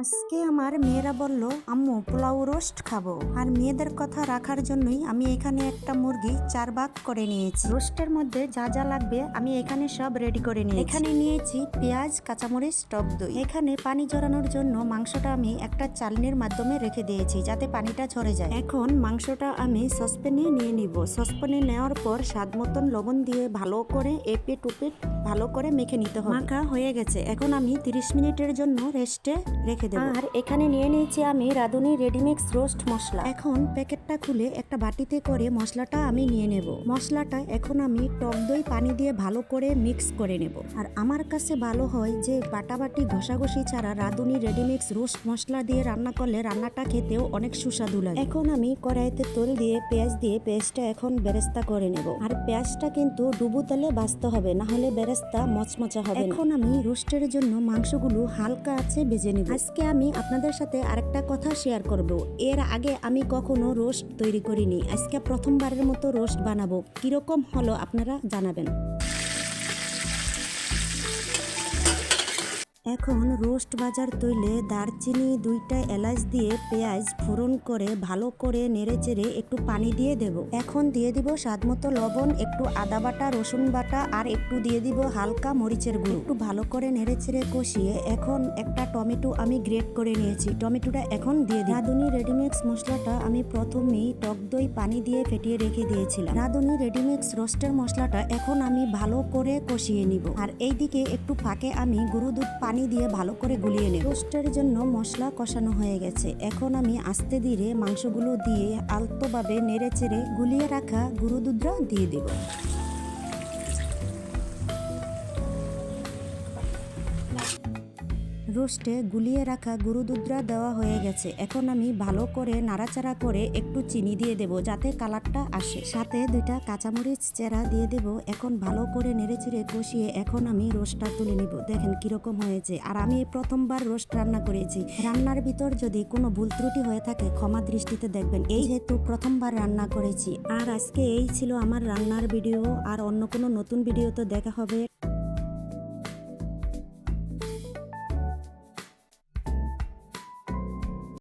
আজকে আমার মেয়েরা বলল আম্মু পোলাও রোস্ট খাবো। আর মেয়েদের কথা রাখার জন্যই আমি এখানে একটা মুরগি 4 ভাগ করে নিয়েছি। রোস্টের মধ্যে যা যা লাগবে আমি এখানে সব রেডি করে নিয়েছি। এখানে নিয়েছি পেঁয়াজ, কাঁচামরিচ, টক দই। এখানে পানি ঝরানোর জন্য মাংসটা আমি একটা চালনির মাধ্যমে রেখে দিয়েছি যাতে পানিটা ঝরে যায়। এখন মাংসটা আমি সসপ্যানে নিয়ে নিব। সসপ্যানে নেওয়ার পর স্বাদ মতন লবণ দিয়ে ভালো করে এপিট উপিট ভালো করে মেখে নিতে হবে। মাখা হয়ে গেছে, এখন আমি 30 মিনিটের জন্য রেস্টে রেখে দেব। আর এখানে নিয়ে নিয়েছি আমি রাঁধুনি রেডিমিক্স রোস্ট মশলা। এখন প্যাকেটটা খুলে একটা বাটিতে করে মশলাটা আমি নিয়ে নেব। মশলাটা এখন আমি টক দই পানি দিয়ে ভালো করে মিক্স করে নেব। আর আমার কাছে ভালো হয় যে বাটাবাটি ঘষাঘষি ছাড়া রাঁধুনি রেডিমিক্স রোস্ট মশলা দিয়ে রান্না করলে রান্নাটা খেতেও অনেক সুস্বাদু লাগে। এখন আমি কড়াইতে তেল দিয়ে পেঁয়াজ দিয়ে পেঁয়াজটা এখন বেরেস্তা করে নেব। আর পেঁয়াজটা কিন্তু ডুবো তেলে ভাজতে হবে, না হলে বেরেস্তা মচমচা হবে। এখন আমি রোস্টের জন্য মাংসগুলো হালকা আছে ভেজে নেব। আজকে আমি আপনাদের সাথে আরেকটা কথা শেয়ার করব। এর আগে আমি কখনো রোস্ট তৈরি করিনি, আজকে প্রথমবারের মতো রোস্ট বানাবো। কিরকম হলো আপনারা জানাবেন। এখন রোস্ট বাজার তৈলে দারচিনি, 2টা এলাচ দিয়ে পেঁয়াজ ফোড়ন করে ভালো করে নেড়েচেড়ে একটু পানি দিয়ে দেব। এখন দিয়ে দিব স্বাদ মতো লবণ, একটু আদা বাটা, রসুন বাটা আর একটু দিয়ে দিব হালকা মরিচের গুঁড়ো। একটু ভালো করে নেড়েচেড়ে কষিয়ে এখন একটা টমেটো আমি গ্রেট করে নিয়েছি, টমেটোটা এখন দিয়ে দিই। রাঁধুনি রেডিমিক্স মশলাটা আমি প্রথমেই টক দই পানি দিয়ে ফেটিয়ে রেখে দিয়েছিলাম। রাঁধুনি রেডিমিক্স রোস্টের মশলাটা এখন আমি ভালো করে কষিয়ে নিব। আর এইদিকে একটু ফাঁকে আমি গরু দুধ পানি দিয়ে ভালো করে গুলিয়ে নেব। রোস্টের জন্য মশলা কষানো হয়ে গেছে, এখন আমি আস্তে ধীরে মাংসগুলো দিয়ে আলতোভাবে নেড়েচেড়ে গুলিয়ে রাখা গরু দুধটা দিয়ে দেব। রোস্টে গুলিয়ে রাখা গরু দুধটা দেওয়া হয়ে গেছে, এখন আমি ভালো করে নাড়াচাড়া করে একটু চিনি দিয়ে দেব যাতে কালারটা আসে। সাথে 2টা কাঁচামরিচ চেরা দিয়ে দেব। এখন ভালো করে নেড়েচেড়ে কষিয়ে এখন আমি রোস্টটা তুলে নিব। দেখেন কিরকম হয়েছে। আর আমি প্রথমবার রোস্ট রান্না করেছি, রান্নার ভিতর যদি কোনো ভুল ত্রুটি হয়ে থাকে ক্ষমা দৃষ্টিতে দেখবেন, এই যেহেতু প্রথমবার রান্না করেছি। আর আজকে এই ছিল আমার রান্নার ভিডিও, আর অন্য কোনো নতুন ভিডিওতে দেখা হবে।